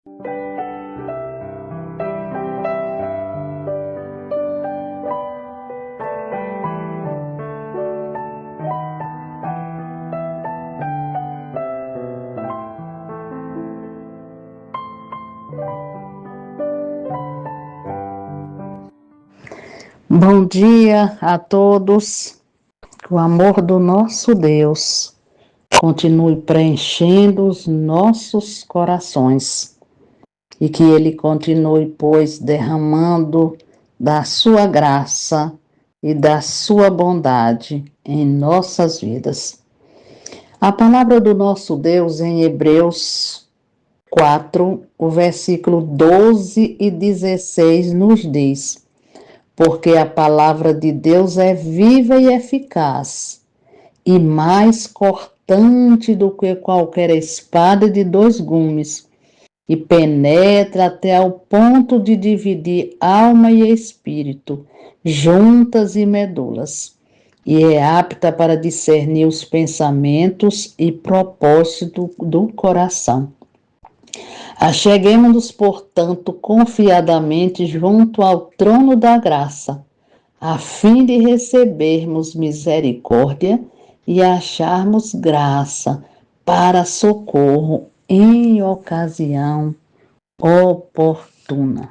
Bom dia a todos. Que o amor do nosso Deus continue preenchendo os nossos corações e que Ele continue, pois, derramando da sua graça e da sua bondade em nossas vidas. A palavra do nosso Deus em Hebreus 4, o versículo 12 e 16 nos diz: porque a palavra de Deus é viva e eficaz, e mais cortante do que qualquer espada de 2 gumes, e penetra até ao ponto de dividir alma e espírito, juntas e medulas, e é apta para discernir os pensamentos e propósitos do coração. Acheguemo-nos, portanto, confiadamente junto ao trono da graça, a fim de recebermos misericórdia e acharmos graça para socorro em ocasião oportuna.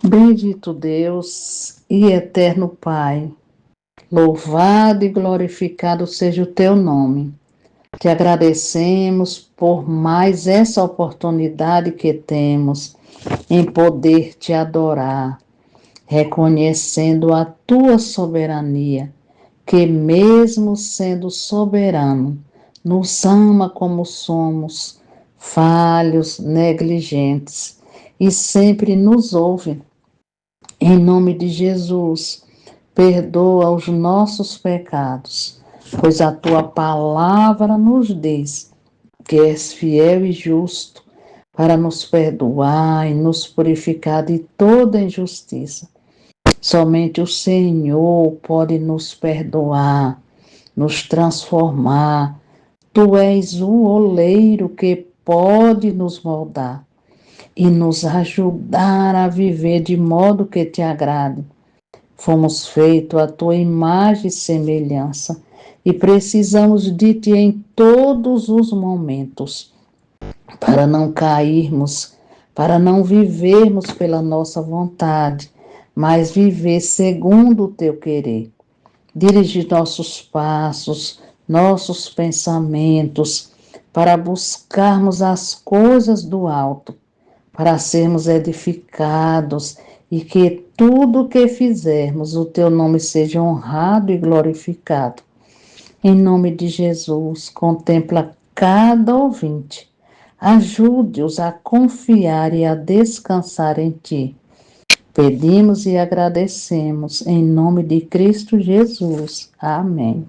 Bendito Deus e eterno Pai, louvado e glorificado seja o teu nome. Te agradecemos por mais essa oportunidade que temos em poder te adorar, reconhecendo a tua soberania, que mesmo sendo soberano, nos ama como somos, falhos, negligentes, e sempre nos ouve. Em nome de Jesus, perdoa os nossos pecados, pois a tua palavra nos diz que és fiel e justo para nos perdoar e nos purificar de toda injustiça. Somente o Senhor pode nos perdoar, nos transformar. Tu és o oleiro que pode nos moldar e nos ajudar a viver de modo que te agrade. Fomos feitos à tua imagem e semelhança e precisamos de ti em todos os momentos para não cairmos, para não vivermos pela nossa vontade, mas viver segundo o teu querer. Dirige nossos passos, nossos pensamentos, para buscarmos as coisas do alto, para sermos edificados e que tudo que fizermos, o teu nome seja honrado e glorificado. Em nome de Jesus, contempla cada ouvinte. Ajude-os a confiar e a descansar em ti. Pedimos e agradecemos em nome de Cristo Jesus. Amém.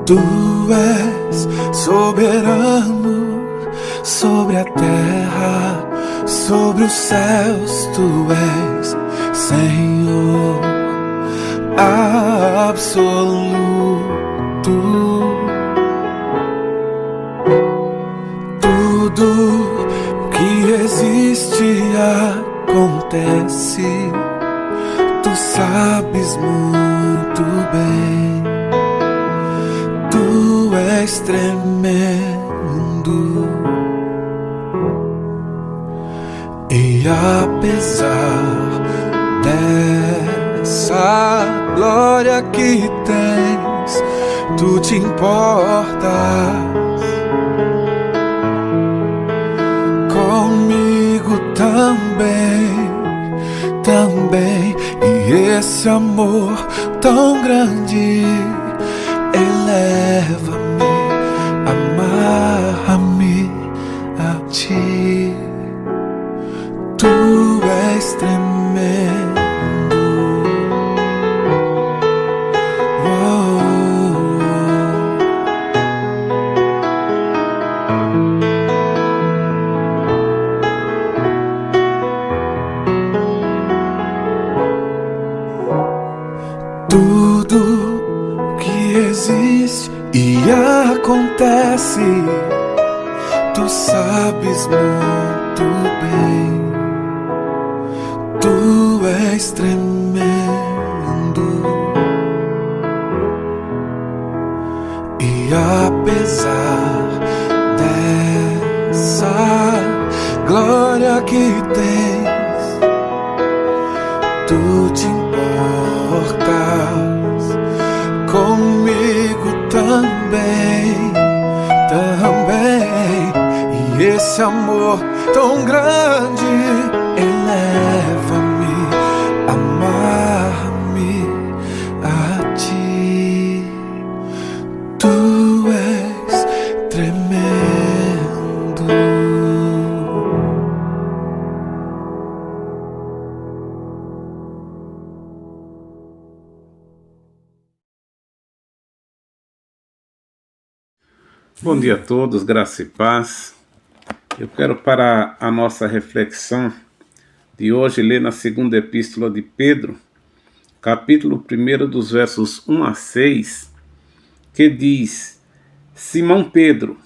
Tu és soberano sobre a terra, sobre os céus. Tu és Senhor absoluto. Tudo que existe acontece. Tu sabes muito bem. Tu és tremendo, e apesar dessa glória que tens, tu te importas comigo também, e esse amor tão grande eleva-me, amarra-me a ti. Tu és tremendo. Oh, acontece, tu sabes muito bem. Tu és tremendo, e apesar dessa glória que tens, tu te importas comigo também. E esse amor tão grande eleva-me, amar-me a ti. Tu és tremendo. Bom dia a todos, graça e paz. Eu quero, para a nossa reflexão de hoje, ler na segunda epístola de Pedro, capítulo 1, dos versos 1 a 6, que diz: Simão Pedro,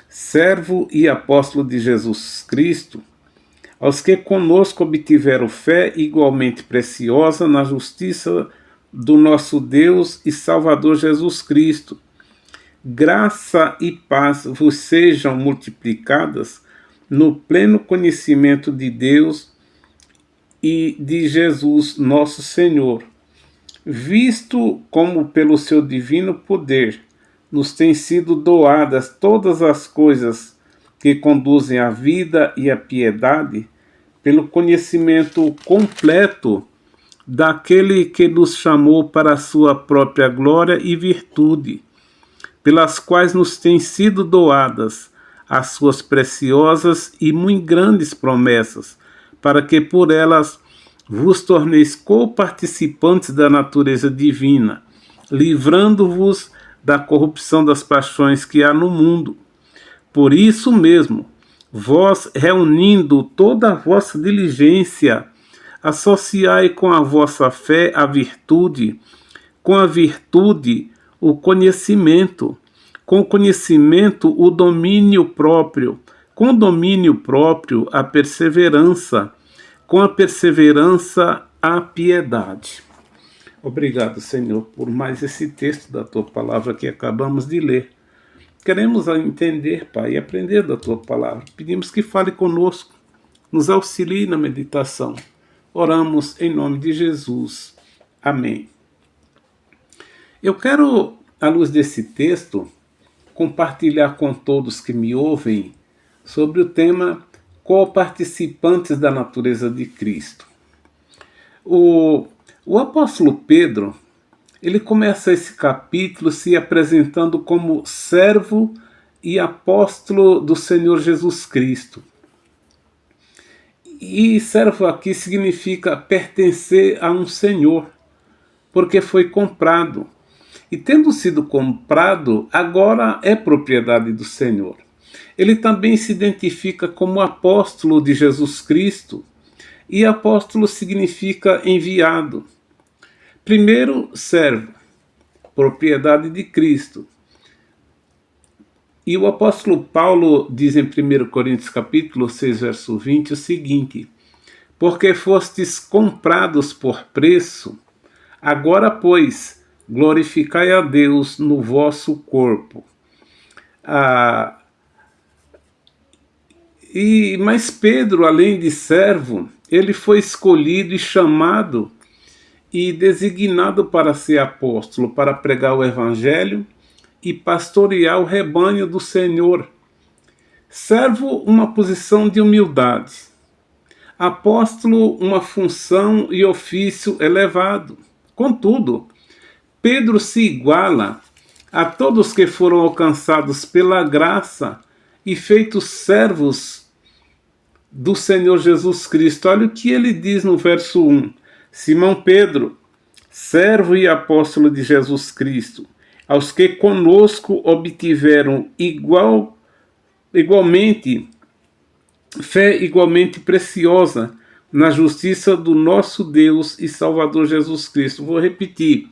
servo e apóstolo de Jesus Cristo, aos que conosco obtiveram fé igualmente preciosa na justiça do nosso Deus e Salvador Jesus Cristo, graça e paz vos sejam multiplicadas no pleno conhecimento de Deus e de Jesus nosso Senhor, visto como pelo seu divino poder nos têm sido doadas todas as coisas que conduzem à vida e à piedade, pelo conhecimento completo daquele que nos chamou para a sua própria glória e virtude, pelas quais nos têm sido doadas as suas preciosas e muito grandes promessas, para que por elas vos torneis co-participantes da natureza divina, livrando-vos da corrupção das paixões que há no mundo. Por isso mesmo, vós, reunindo toda a vossa diligência, associai com a vossa fé a virtude, com a virtude o conhecimento, com o conhecimento o domínio próprio, com o domínio próprio a perseverança, com a perseverança a piedade. Obrigado, Senhor, por mais esse texto da Tua Palavra que acabamos de ler. Queremos entender, Pai, e aprender da Tua Palavra. Pedimos que fale conosco, nos auxilie na meditação. Oramos em nome de Jesus. Amém. Eu quero, à luz desse texto, compartilhar com todos que me ouvem sobre o tema co-participantes da natureza de Cristo. O apóstolo Pedro, ele começa esse capítulo se apresentando como servo e apóstolo do Senhor Jesus Cristo. E servo aqui significa pertencer a um senhor, porque foi comprado. E tendo sido comprado, agora é propriedade do Senhor. Ele também se identifica como apóstolo de Jesus Cristo, e apóstolo significa enviado. Primeiro, servo, propriedade de Cristo. E o apóstolo Paulo diz em 1 Coríntios capítulo 6, verso 20, o seguinte: porque fostes comprados por preço, agora, pois, glorificai a Deus no vosso corpo. Mas Pedro, além de servo, ele foi escolhido e chamado e designado para ser apóstolo, para pregar o evangelho e pastorear o rebanho do Senhor. Servo, uma posição de humildade. Apóstolo, uma função e ofício elevado. Contudo, Pedro se iguala a todos que foram alcançados pela graça e feitos servos do Senhor Jesus Cristo. Olha o que ele diz no verso 1. Simão Pedro, servo e apóstolo de Jesus Cristo, aos que conosco obtiveram igualmente fé igualmente preciosa na justiça do nosso Deus e Salvador Jesus Cristo. Vou repetir.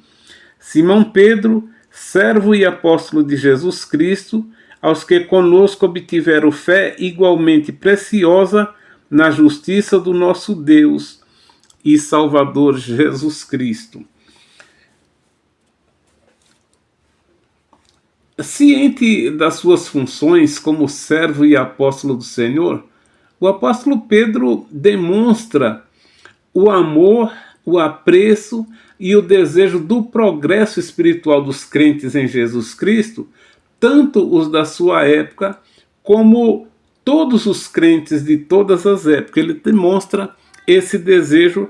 Simão Pedro, servo e apóstolo de Jesus Cristo, aos que conosco obtiveram fé igualmente preciosa na justiça do nosso Deus e Salvador Jesus Cristo. Ciente das suas funções como servo e apóstolo do Senhor, o apóstolo Pedro demonstra o amor, o apreço e o desejo do progresso espiritual dos crentes em Jesus Cristo, tanto os da sua época como todos os crentes de todas as épocas. Ele demonstra esse desejo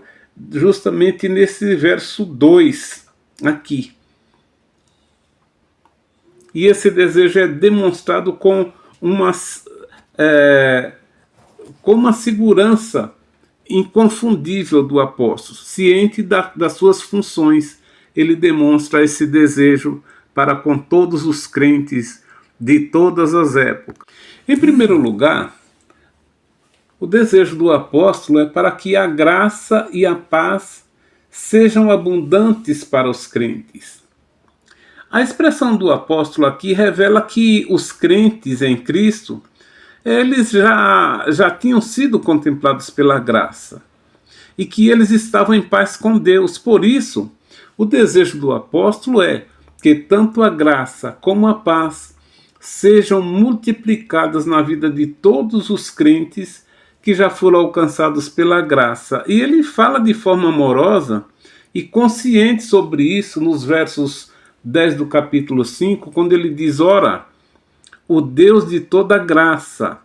justamente nesse verso 2 aqui. E esse desejo é demonstrado com uma segurança inconfundível do apóstolo. Ciente das suas funções, ele demonstra esse desejo para com todos os crentes de todas as épocas. Em primeiro lugar, o desejo do apóstolo é para que a graça e a paz sejam abundantes para os crentes. A expressão do apóstolo aqui revela que os crentes em Cristo, eles já tinham sido contemplados pela graça e que eles estavam em paz com Deus. Por isso, o desejo do apóstolo é que tanto a graça como a paz sejam multiplicadas na vida de todos os crentes que já foram alcançados pela graça. E ele fala de forma amorosa e consciente sobre isso nos versos 10 do capítulo 5, quando ele diz: ora, o Deus de toda graça,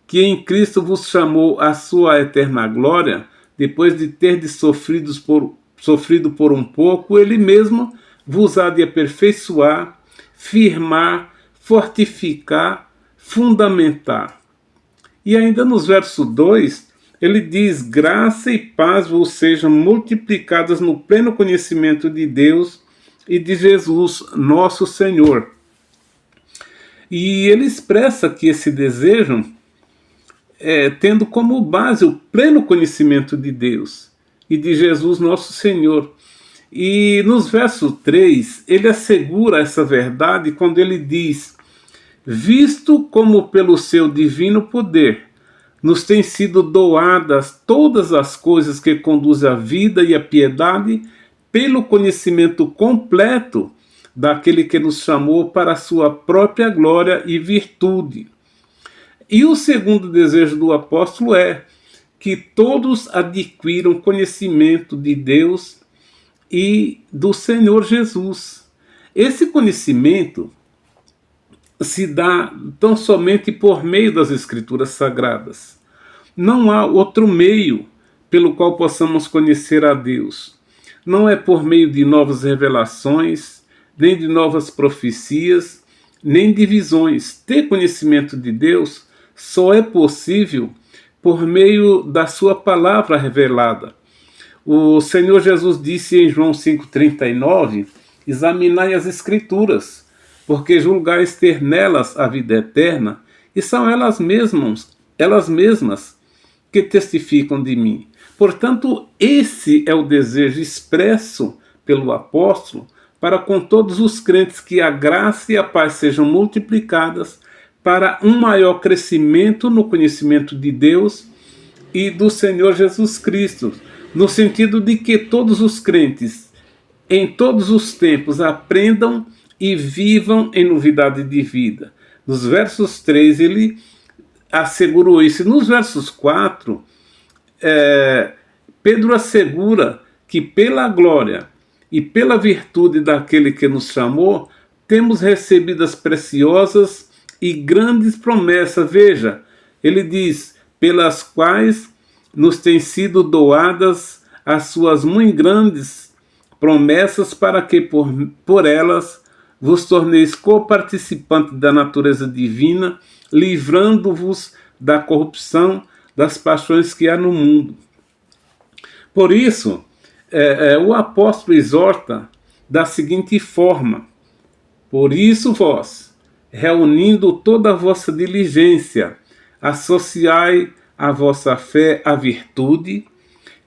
que em Cristo vos chamou à sua eterna glória, depois de terdes sofrido por um pouco, ele mesmo vos há de aperfeiçoar, firmar, fortificar, fundamentar. E ainda nos verso 2, ele diz: graça e paz vos sejam multiplicadas no pleno conhecimento de Deus e de Jesus, nosso Senhor. E ele expressa que esse desejo tendo como base o pleno conhecimento de Deus e de Jesus, nosso Senhor. E nos versos 3, ele assegura essa verdade quando ele diz: visto como pelo seu divino poder nos têm sido doadas todas as coisas que conduzem à vida e à piedade, pelo conhecimento completo daquele que nos chamou para a sua própria glória e virtude. E o segundo desejo do apóstolo é que todos adquiram conhecimento de Deus e do Senhor Jesus. Esse conhecimento se dá tão somente por meio das Escrituras Sagradas. Não há outro meio pelo qual possamos conhecer a Deus. Não é por meio de novas revelações, nem de novas profecias, nem de visões. Ter conhecimento de Deus só é possível por meio da sua palavra revelada. O Senhor Jesus disse em João 5,39: examinai as Escrituras, porque julgais ter nelas a vida eterna, e são elas mesmas que testificam de mim. Portanto, esse é o desejo expresso pelo apóstolo para com todos os crentes, que a graça e a paz sejam multiplicadas para um maior crescimento no conhecimento de Deus e do Senhor Jesus Cristo, no sentido de que todos os crentes, em todos os tempos, aprendam e vivam em novidade de vida. Nos versos 3 ele assegurou isso. Nos versos 4, Pedro assegura que pela glória e pela virtude daquele que nos chamou, temos recebido as preciosas e grandes promessas. Veja, ele diz: pelas quais nos têm sido doadas as suas muito grandes promessas, para que por elas vos torneis coparticipantes da natureza divina, livrando-vos da corrupção das paixões que há no mundo. Por isso, o apóstolo exorta da seguinte forma: por isso vós, reunindo toda a vossa diligência, associai a vossa fé à virtude,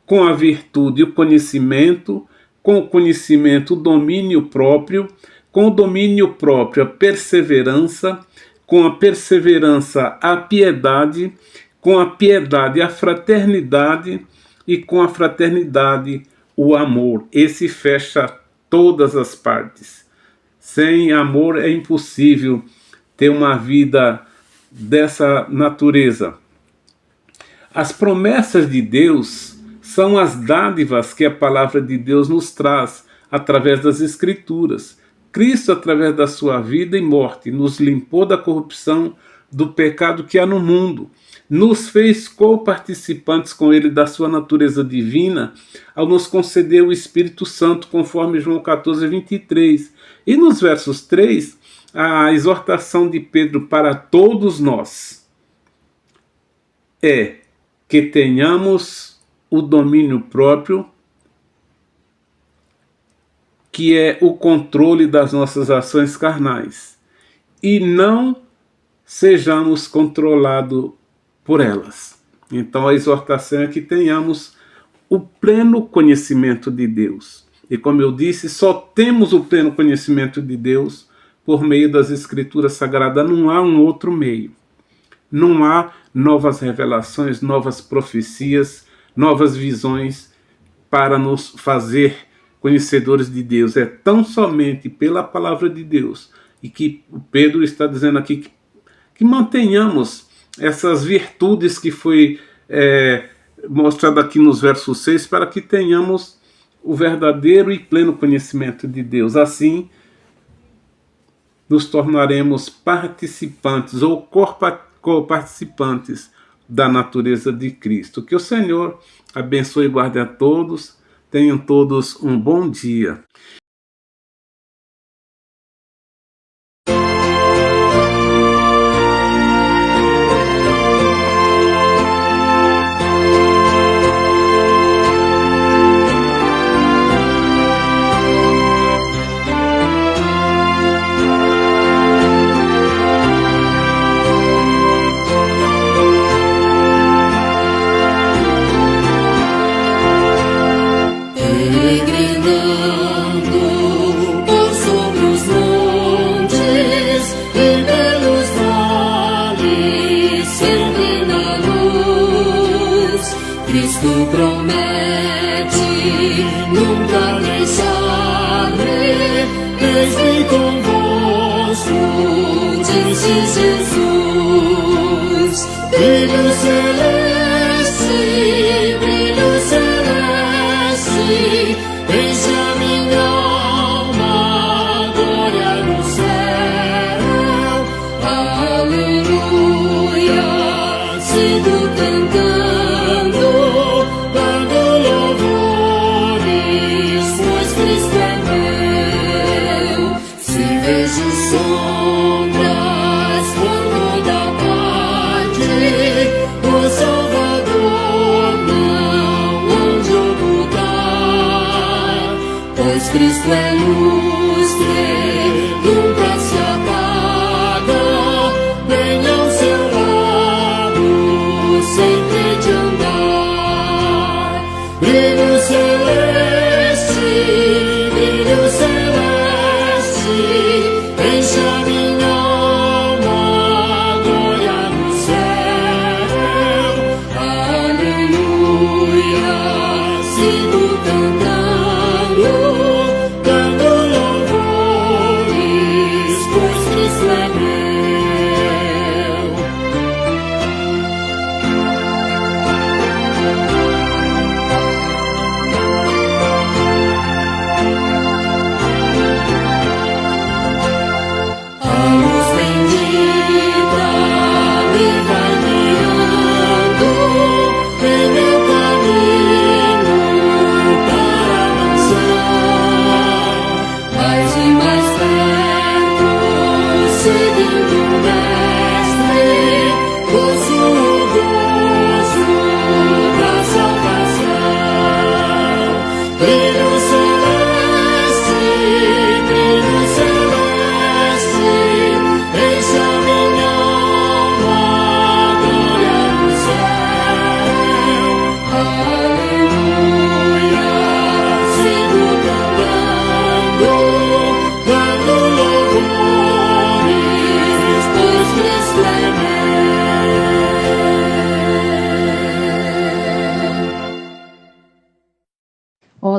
com a virtude o conhecimento, com o conhecimento o domínio próprio, com o domínio próprio a perseverança, com a perseverança a piedade, com a piedade a fraternidade e com a fraternidade o amor. Esse fecha todas as partes. Sem amor é impossível ter uma vida dessa natureza. As promessas de Deus são as dádivas que a palavra de Deus nos traz através das Escrituras. Cristo, através da sua vida e morte, nos limpou da corrupção, do pecado que há no mundo, nos fez co-participantes com Ele da sua natureza divina, ao nos conceder o Espírito Santo, conforme João 14, 23. E nos versos 3, a exortação de Pedro para todos nós é que tenhamos o domínio próprio, que é o controle das nossas ações carnais, e não sejamos controlados por elas. Então a exortação é que tenhamos o pleno conhecimento de Deus. E como eu disse, só temos o pleno conhecimento de Deus por meio das Escrituras Sagradas. Não há um outro meio. Não há novas revelações, novas profecias, novas visões para nos fazer conhecedores de Deus. É tão somente pela palavra de Deus. E que o Pedro está dizendo aqui que mantenhamos essas virtudes que foi mostrado aqui nos versos 6, para que tenhamos o verdadeiro e pleno conhecimento de Deus. Assim, nos tornaremos participantes ou co-participantes da natureza de Cristo. Que o Senhor abençoe e guarde a todos. Tenham todos um bom dia. Cristo promete nunca deixar-me, eis-me convosco, disse Jesus. Brilho celeste, enche a minha alma, glória no céu, aleluia, sigo cantando, dando louvores, pois Cristo é meu. Se vejo sombras por toda parte, o Salvador não onde ocultar, pois Cristo é luz que nunca se apaga, bem ao seu lado sempre de andar. Brilho celeste, enche a minha alma, glória no céu, aleluia, sigo cantando, dando louvores, pois Cristo é meu. A luz bendita me vai guiando em meu caminho para a mansão, mais e mais perto, seguindo o Mestre, gozo da salvação. Brilho celeste, enche a minha alma, glória no céu, aleluia, sigo cantando, dando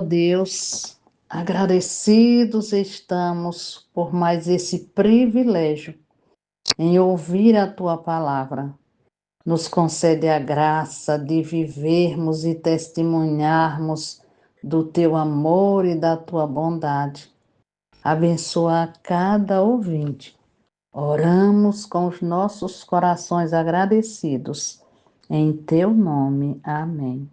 Deus, agradecidos estamos por mais esse privilégio em ouvir a tua palavra. Nos concede a graça de vivermos e testemunharmos do teu amor e da tua bondade. Abençoa a cada ouvinte. Oramos com os nossos corações agradecidos. Em teu nome. Amém.